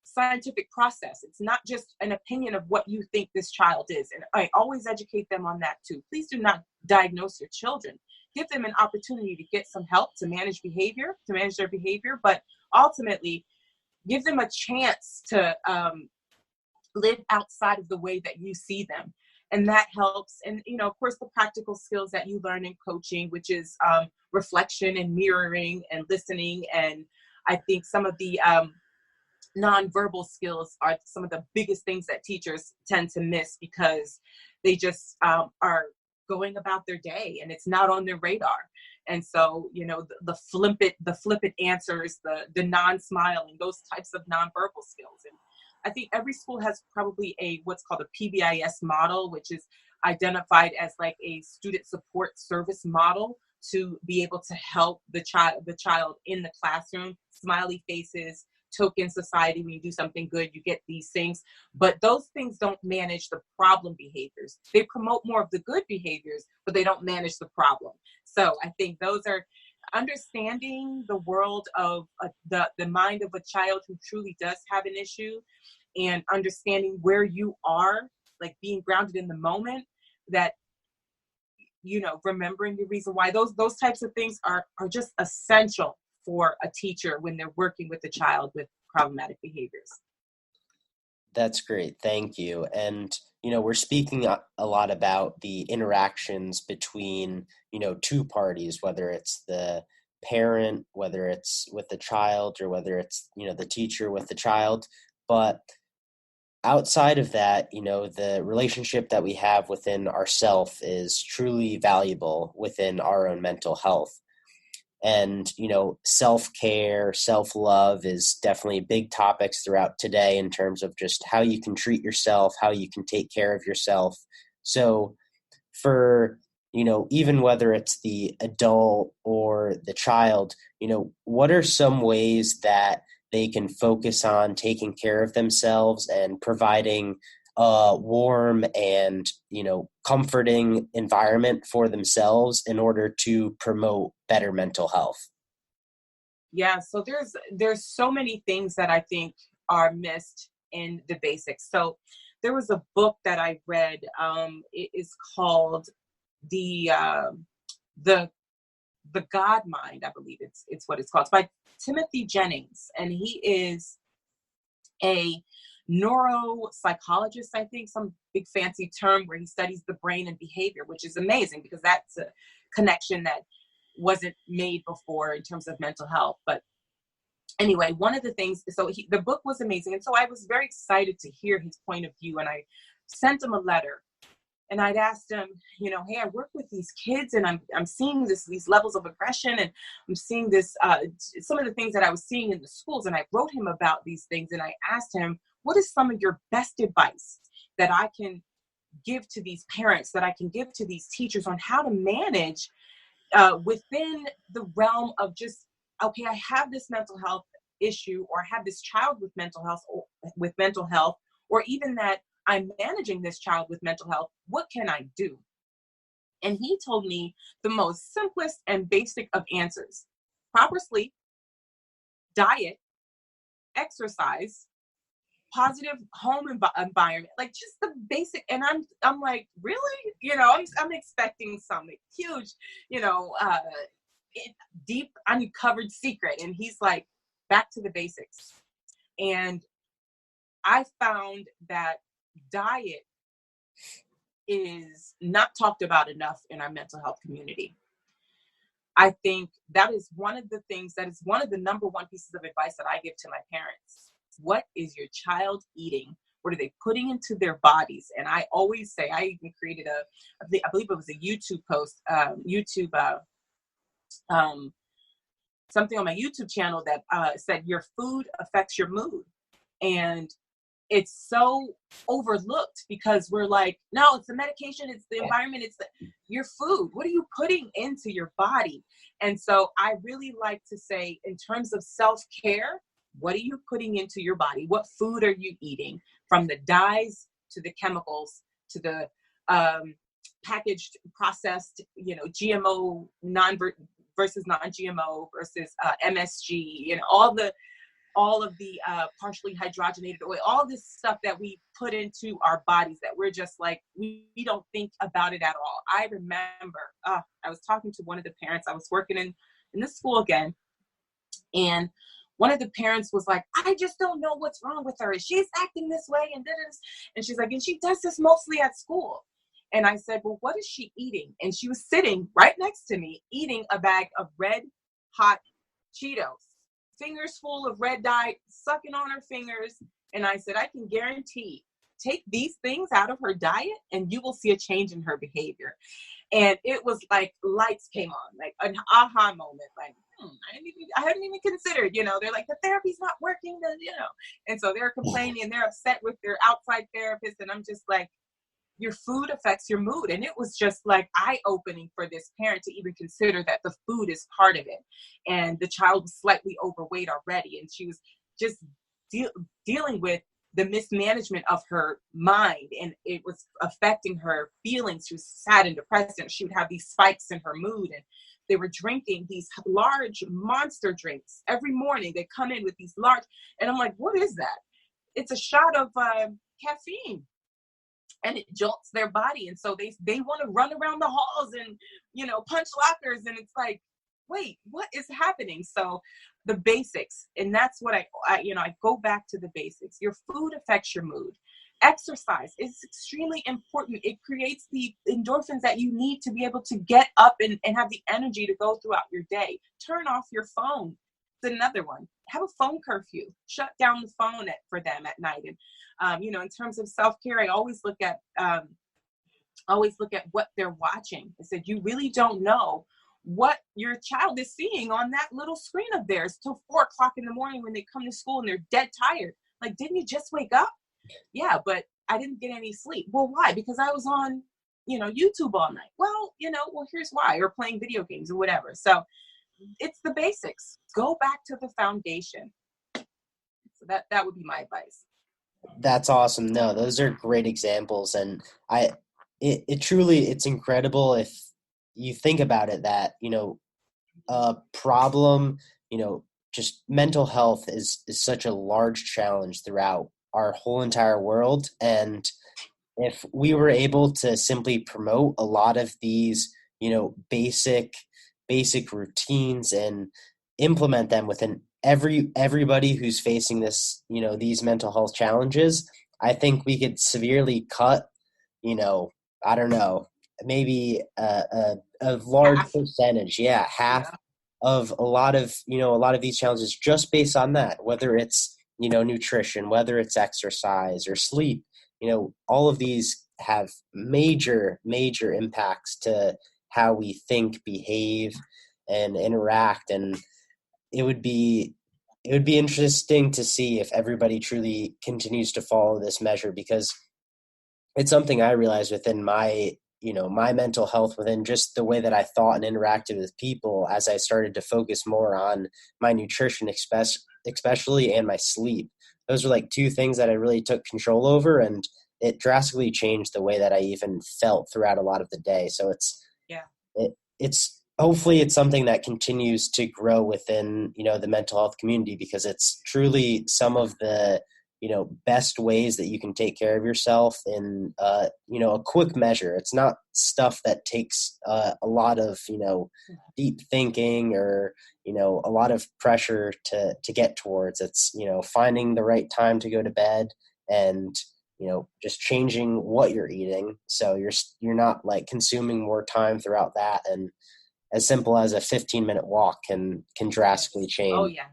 scientific process. It's not just an opinion of what you think this child is. And I always educate them on that too. Please do not diagnose your children. Give them an opportunity to get some help to manage their behavior, but ultimately give them a chance to live outside of the way that you see them. And that helps. And, of course, the practical skills that you learn in coaching, which is reflection and mirroring and listening and I think some of the nonverbal skills are some of the biggest things that teachers tend to miss because they just are going about their day and it's not on their radar. And so, the flippant answers, the non-smiling, those types of nonverbal skills. And I think every school has probably what's called a PBIS model, which is identified as like a student support service model to be able to help the child in the classroom. Smiley faces, token society. When you do something good, you get these things, but those things don't manage the problem behaviors. They promote more of the good behaviors, but they don't manage the problem. So I think those are understanding the world of the mind of a child who truly does have an issue, and understanding where you are, like being grounded in the moment, that remembering the reason why. Those types of things are just essential for a teacher when they're working with a child with problematic behaviors. That's great. Thank you. And, we're speaking a lot about the interactions between, two parties, whether it's the parent, whether it's with the child, or whether it's, the teacher with the child. But outside of that, the relationship that we have within ourself is truly valuable within our own mental health. And, self-care, self-love is definitely big topics throughout today in terms of just how you can treat yourself, how you can take care of yourself. So for, even whether it's the adult or the child, what are some ways that they can focus on taking care of themselves and providing a warm and, comforting environment for themselves in order to promote better mental health? Yeah, so there's so many things that I think are missed in the basics. So there was a book that I read. It is called the the the God Mind, I believe it's what it's called. It's by Timothy Jennings, and he is a neuropsychologist, I think, some big fancy term where he studies the brain and behavior, which is amazing because that's a connection that wasn't made before in terms of mental health. But anyway, one of the things, so the book was amazing. And so I was very excited to hear his point of view. And I sent him a letter. And I'd asked him, hey, I work with these kids and I'm seeing these levels of aggression, and I'm seeing this, some of the things that I was seeing in the schools. And I wrote him about these things. And I asked him, what is some of your best advice that I can give to these parents, that I can give to these teachers on how to manage within the realm of just, okay, I have this mental health issue, or I have this child with mental health, or even that I'm managing this child with mental health. What can I do? And he told me the most simplest and basic of answers: proper sleep, diet, exercise, positive home environment, like just the basic. And I'm like, really? I'm expecting some huge, deep uncovered secret. And he's like, back to the basics. And I found that diet is not talked about enough in our mental health community. I think that is one of the number one pieces of advice that I give to my parents. What is your child eating? What are they putting into their bodies? And I always say, I even created I believe it was a YouTube post, something on my YouTube channel that said your food affects your mood. And it's so overlooked because we're like, no, it's the medication, it's the environment, it's your food. What are you putting into your body? And so I really like to say, in terms of self-care, what are you putting into your body? What food are you eating? From the dyes to the chemicals to the packaged, processed, GMO versus non-GMO versus MSG, all of the partially hydrogenated oil, all this stuff that we put into our bodies that we're just like, we don't think about it at all. I remember, I was talking to one of the parents. I was working in the school again, and one of the parents was like, I just don't know what's wrong with her. She's acting this way and this. And she's like, and she does this mostly at school. And I said, well, what is she eating? And she was sitting right next to me eating a bag of red hot Cheetos. fingers full of red dye, sucking on her fingers. And I said, I can guarantee, take these things out of her diet and you will see a change in her behavior. And it was like lights came on, like an aha moment, like, I hadn't even considered, they're like, the therapy's not working, and so they're complaining and they're upset with their outside therapist. And I'm just like, your food affects your mood. And it was just like eye-opening for this parent to even consider that the food is part of it. And the child was slightly overweight already. And she was just dealing with the mismanagement of her mind. And it was affecting her feelings. She was sad and depressed. And she would have these spikes in her mood. And they were drinking these large monster drinks every morning. They come in with these large, and I'm like, what is that? It's a shot of caffeine. And it jolts their body. And so they want to run around the halls and, punch lockers. And it's like, wait, what is happening? So the basics, and that's what I go back to the basics. Your food affects your mood. Exercise is extremely important. It creates the endorphins that you need to be able to get up and have the energy to go throughout your day. Turn off your phone. It's another one. Have a phone curfew. Shut down the phone for them at night. And in terms of self-care, I always look at what they're watching. I said, you really don't know what your child is seeing on that little screen of theirs till 4:00 in the morning when they come to school and they're dead tired. Like, didn't you just wake up? Yeah, but I didn't get any sleep. Well, why? Because I was on, YouTube all night. Well, here's why. Or playing video games or whatever. So it's the basics. Go back to the foundation. So that would be my advice. That's awesome. No, those are great examples. And it truly, it's incredible if you think about it that, a problem, just mental health is such a large challenge throughout our whole entire world. And if we were able to simply promote a lot of these, basic routines and implement them within everybody who's facing this, these mental health challenges, I think we could severely cut, I don't know, maybe a large percentage, half of a lot of these challenges just based on that, whether it's, nutrition, whether it's exercise or sleep, all of these have major impacts to how we think, behave, and interact. And it would be interesting to see if everybody truly continues to follow this measure, because it's something I realized within my mental health, within just the way that I thought and interacted with people as I started to focus more on my nutrition, especially, and my sleep. Those were like two things that I really took control over, and it drastically changed the way that I even felt throughout a lot of the day. So it's hopefully it's something that continues to grow within, the mental health community, because it's truly some of the, best ways that you can take care of yourself in, a quick measure. It's not stuff that takes a lot of, deep thinking or, a lot of pressure to get towards. It's, finding the right time to go to bed and, just changing what you're eating. So you're not like consuming more time throughout that. And as simple as a 15-minute walk can drastically change. Oh, yes.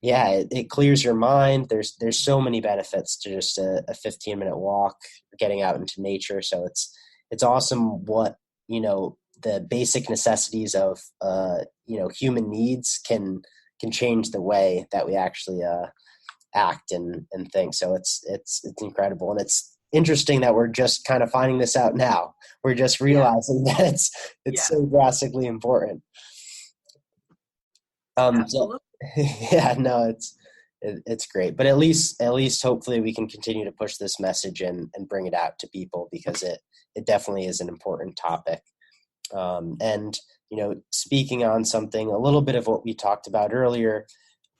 Yeah, it clears your mind. There's so many benefits to just a 15-minute walk, getting out into nature. So it's awesome what, the basic necessities of, human needs can change the way that we actually act and think. So it's incredible. And it's interesting that we're just kind of finding this out now. We're just realizing that it's so drastically important. Absolutely. So, it's great. But at least hopefully we can continue to push this message and bring it out to people, because it definitely is an important topic. And, speaking on something, a little bit of what we talked about earlier,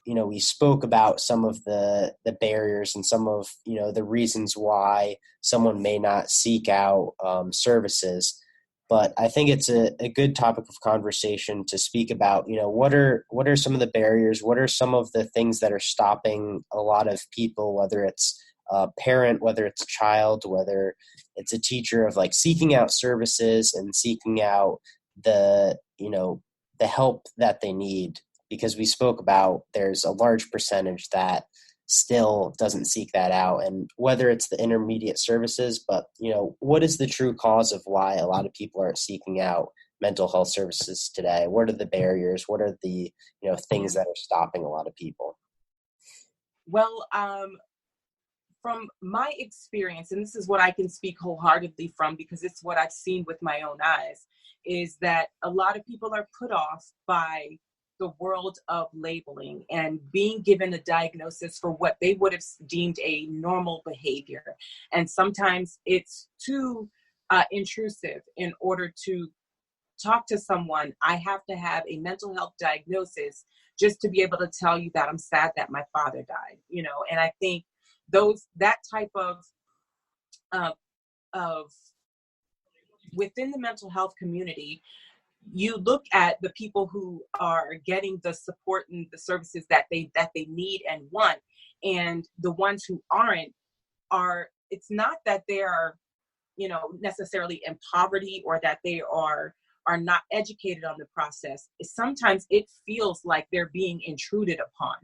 we spoke about some of the barriers and some of, the reasons why someone may not seek out services. But I think it's a good topic of conversation to speak about, what are some of the barriers? What are some of the things that are stopping a lot of people, whether it's a parent, whether it's a child, whether it's a teacher, of like seeking out services and seeking out the help that they need because we spoke about there's a large percentage that still doesn't seek that out, and whether it's the intermediate services, but what is the true cause of why a lot of people aren't seeking out mental health services today? What are the barriers? What are the things that are stopping a lot of people? Well, from my experience, and this is what I can speak wholeheartedly from because it's what I've seen with my own eyes, is that a lot of people are put off by the world of labeling and being given a diagnosis for what they would have deemed a normal behavior. And sometimes it's too intrusive in order to talk to someone. I have to have a mental health diagnosis just to be able to tell you that I'm sad that my father died, and I think that type of within the mental health community, you look at the people who are getting the support and the services that they need and want, and the ones who aren't it's not that they are necessarily in poverty or that they are not educated on the process. Sometimes it feels like they're being intruded upon.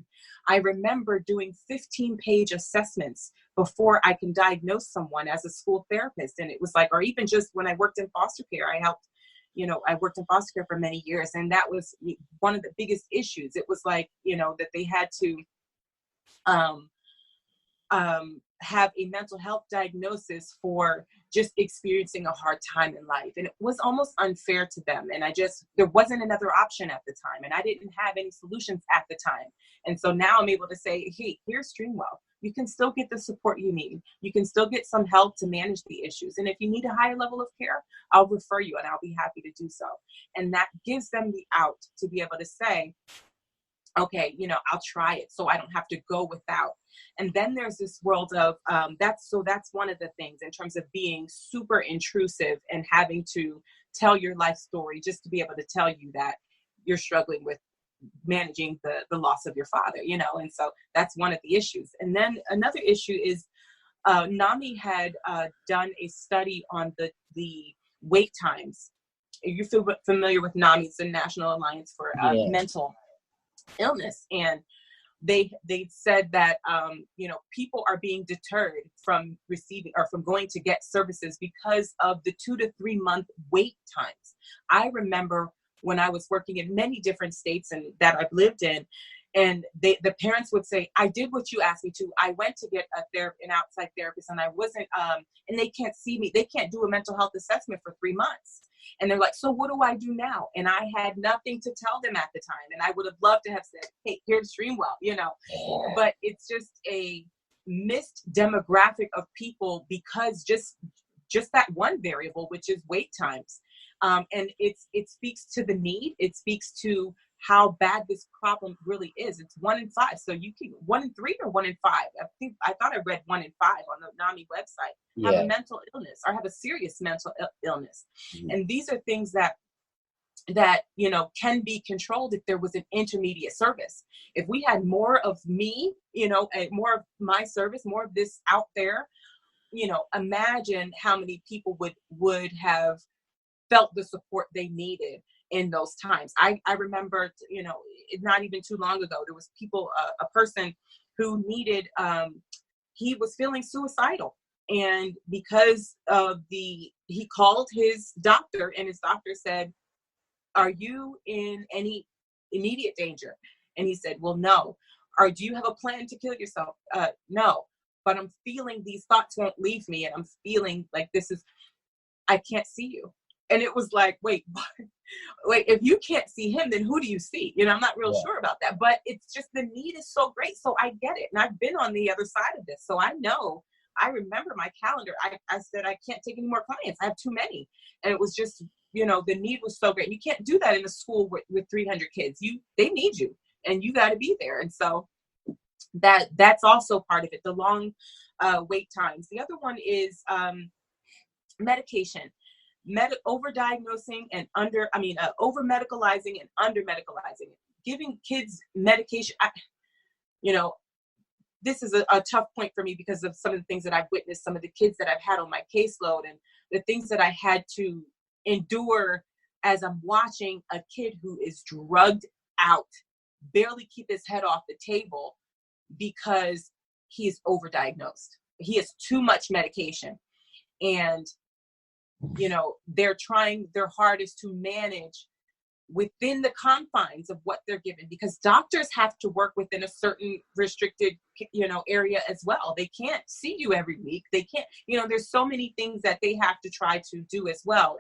I remember doing 15-page assessments before I can diagnose someone as a school therapist. And it was like, or even just when I worked in foster care, I worked in foster care for many years. And that was one of the biggest issues. It was like, that they had to have a mental health diagnosis for just experiencing a hard time in life. And it was almost unfair to them. And there wasn't another option at the time. And I didn't have any solutions at the time. And so now I'm able to say, hey, here's Streamwell. You can still get the support you need. You can still get some help to manage the issues. And if you need a higher level of care, I'll refer you and I'll be happy to do so. And that gives them the out to be able to say, okay, I'll try it so I don't have to go without. And then there's this world of that's one of the things in terms of being super intrusive and having to tell your life story just to be able to tell you that you're struggling with managing the loss of your father, and so that's one of the issues. And then another issue is NAMI had done a study on the wait times. You're familiar with NAMI? It's the National Alliance for Mental Illness, and they said that people are being deterred from receiving or from going to get services because of the 2 to 3 month wait times. I remember when I was working in many different states and that I've lived in, and the parents would say, I did what you asked me to. I went to get an outside therapist, and I wasn't, and they can't see me. They can't do a mental health assessment for 3 months. And they're like, so what do I do now? And I had nothing to tell them at the time. And I would have loved to have said, hey, here's Streamwell, but it's just a missed demographic of people because just that one variable, which is wait times. And it speaks to the need. It speaks to how bad this problem really is. It's 1 in 5. So you can 1 in 3 or 1 in 5. I thought I read 1 in 5 on the NAMI website have a mental illness or have a serious mental illness. Mm-hmm. And these are things that can be controlled if there was an intermediate service. If we had more of me, more of my service, more of this out there, imagine how many people would have felt the support they needed in those times. I remember, not even too long ago, there was a person who needed, he was feeling suicidal. And because of he called his doctor, and his doctor said, are you in any immediate danger? And he said, well, no. Or do you have a plan to kill yourself? No, but I'm feeling these thoughts won't leave me. And I'm feeling like I can't see you. And it was like, wait, if you can't see him, then who do you see? I'm not real sure about that, but it's just the need is so great. So I get it. And I've been on the other side of this. So I remember my calendar. I said, I can't take any more clients. I have too many. And it was just, the need was so great. You can't do that in a school with 300 kids. They need you and you got to be there. And so that's also part of it. The long wait times. The other one is medication. Over-diagnosing and over-medicalizing and under-medicalizing. Giving kids medication, this is a tough point for me because of some of the things that I've witnessed, some of the kids that I've had on my caseload, and the things that I had to endure as I'm watching a kid who is drugged out barely keep his head off the table because he's overdiagnosed. He has too much medication. And, they're trying their hardest to manage within the confines of what they're given, because doctors have to work within a certain restricted, area as well. They can't see you every week. They can't, there's so many things that they have to try to do as well.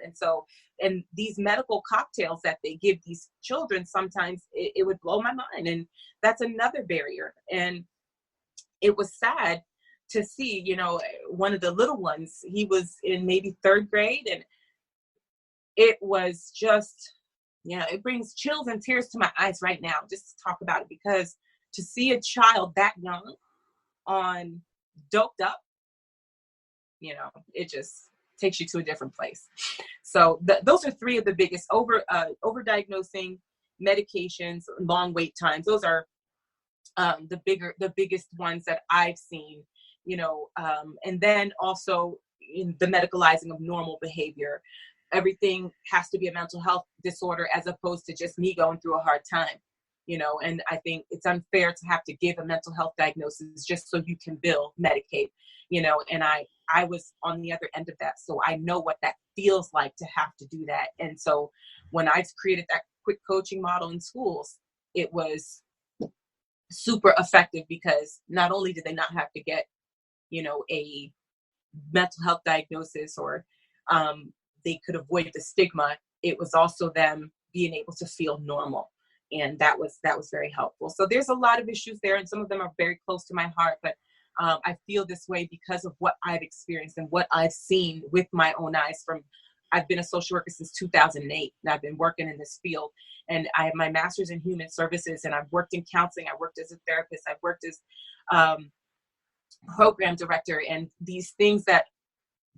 And these medical cocktails that they give these children, sometimes it would blow my mind. And that's another barrier. And it was sad to see, one of the little ones, he was in maybe third grade, and it was just, it brings chills and tears to my eyes right now just to talk about it, because to see a child that young on doped up, it just takes you to a different place. So those are three of the biggest: overdiagnosing, medications, long wait times. Those are the biggest ones that I've seen, and then also in the medicalizing of normal behavior. Everything has to be a mental health disorder as opposed to just me going through a hard time, and I think it's unfair to have to give a mental health diagnosis just so you can medicate, and I was on the other end of that. So I know what that feels like to have to do that. And so when I created that quick coaching model in schools, it was super effective, because not only did they not have to get, a mental health diagnosis, or they could avoid the stigma, it was also them being able to feel normal. And that was very helpful. So there's a lot of issues there, and some of them are very close to my heart, but I feel this way because of what I've experienced and what I've seen with my own eyes. I've been a social worker since 2008, and I've been working in this field, and I have my master's in human services, and I've worked in counseling. I worked as a therapist. I've worked as program director, and these things that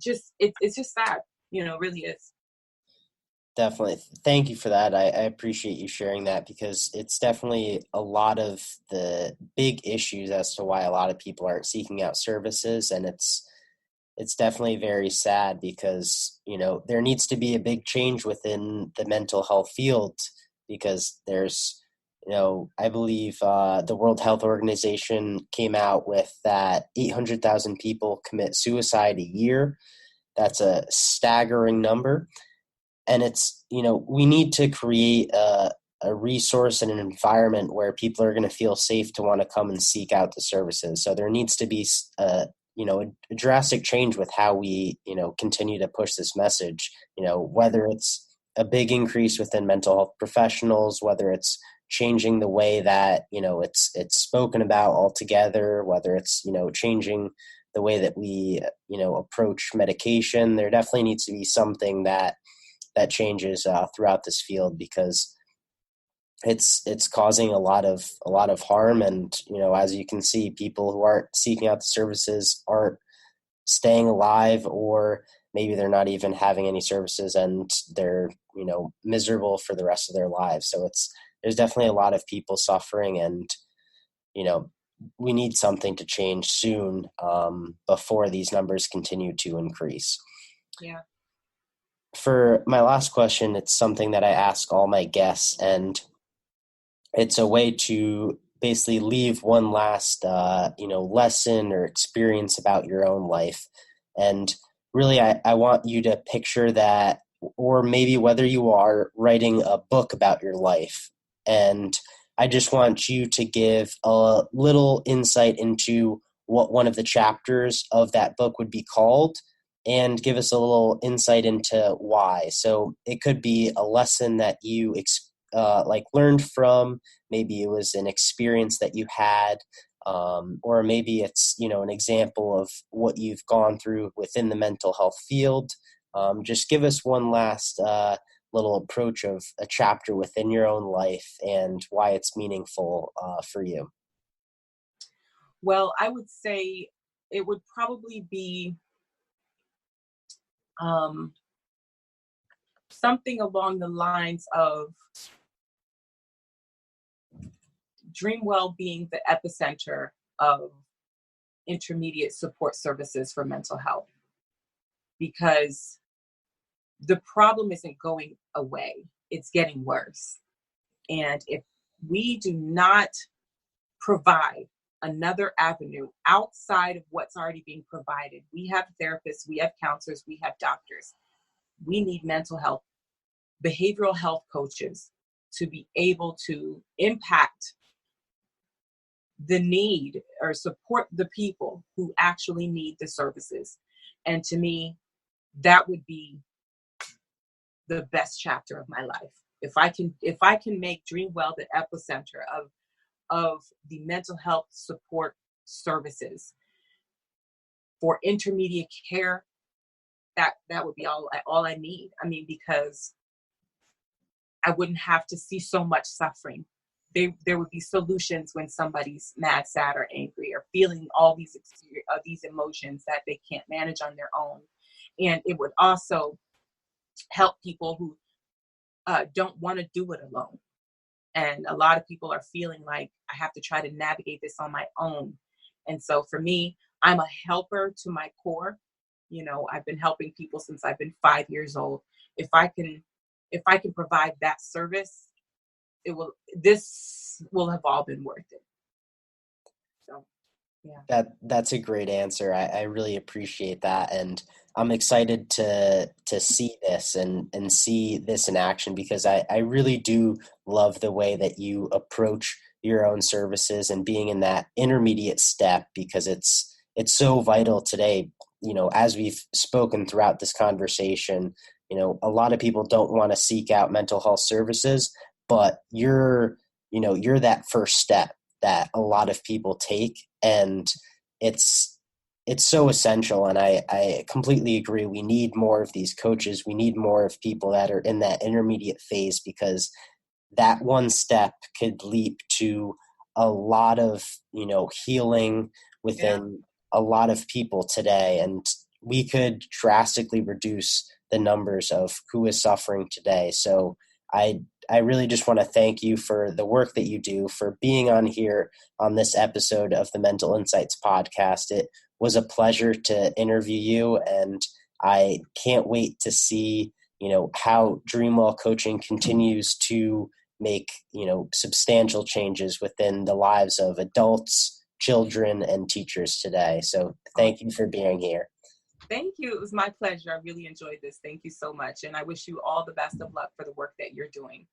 it's just sad, really is. Definitely. Thank you for that. I appreciate you sharing that, because it's definitely a lot of the big issues as to why a lot of people aren't seeking out services. And it's definitely very sad, because, there needs to be a big change within the mental health field, because there's, I believe the World Health Organization came out with that 800,000 people commit suicide a year. That's a staggering number. And it's, we need to create a resource and an environment where people are going to feel safe to want to come and seek out the services. So there needs to be, a drastic change with how we, continue to push this message, whether it's a big increase within mental health professionals, whether it's changing the way that, it's spoken about altogether, whether it's, changing the way that we, approach medication. There definitely needs to be something that changes throughout this field, because it's causing a lot of harm. And, as you can see, people who aren't seeking out the services aren't staying alive, or maybe they're not even having any services, and they're, miserable for the rest of their lives. So there's definitely a lot of people suffering, and, we need something to change soon, before these numbers continue to increase. Yeah. For my last question, it's something that I ask all my guests, and it's a way to basically leave one last, lesson or experience about your own life. And really, I want you to picture that, or maybe whether you are writing a book about your life. And I just want you to give a little insight into what one of the chapters of that book would be called, and give us a little insight into why. So it could be a lesson that you learned from. Maybe it was an experience that you had, or maybe it's, an example of what you've gone through within the mental health field. Just give us one last little approach of a chapter within your own life and why it's meaningful for you. Well, I would say it would probably be something along the lines of Dreamwell being the epicenter of intermediate support services for mental health, because the problem isn't going away, it's getting worse. And if we do not provide another avenue outside of what's already being provided. We have therapists, we have counselors, we have doctors. We need mental health, behavioral health coaches to be able to impact the need or support the people who actually need the services. And to me, that would be the best chapter of my life. If I can make DreamWell the epicenter of the mental health support services for intermediate care, that would be all I need. I mean, because I wouldn't have to see so much suffering. There would be solutions when somebody's mad, sad, or angry, or feeling all these emotions that they can't manage on their own. And it would also help people who don't want to do it alone. And a lot of people are feeling like, I have to try to navigate this on my own. And so for me, I'm a helper to my core. You know, I've been helping people since I've been 5 years old. If I can provide that service, this will have all been worth it. So, yeah. That's a great answer. I really appreciate that. And I'm excited to see this and see this in action, because I really do love the way that you approach your own services and being in that intermediate step, because it's so vital today. You know, as we've spoken throughout this conversation, you know, a lot of people don't want to seek out mental health services, but you're that first step that a lot of people take, and it's so essential. And I completely agree. We need more of these coaches. We need more of people that are in that intermediate phase, because that one step could leap to a lot of, healing within a lot of people today. And we could drastically reduce the numbers of who is suffering today. So I really just want to thank you for the work that you do, for being on here on this episode of the Mental Insights podcast. It was a pleasure to interview you, and I can't wait to see, how DreamWell Coaching continues to make, substantial changes within the lives of adults, children, and teachers today. So thank you for being here. Thank you. It was my pleasure. I really enjoyed this. Thank you so much. And I wish you all the best of luck for the work that you're doing.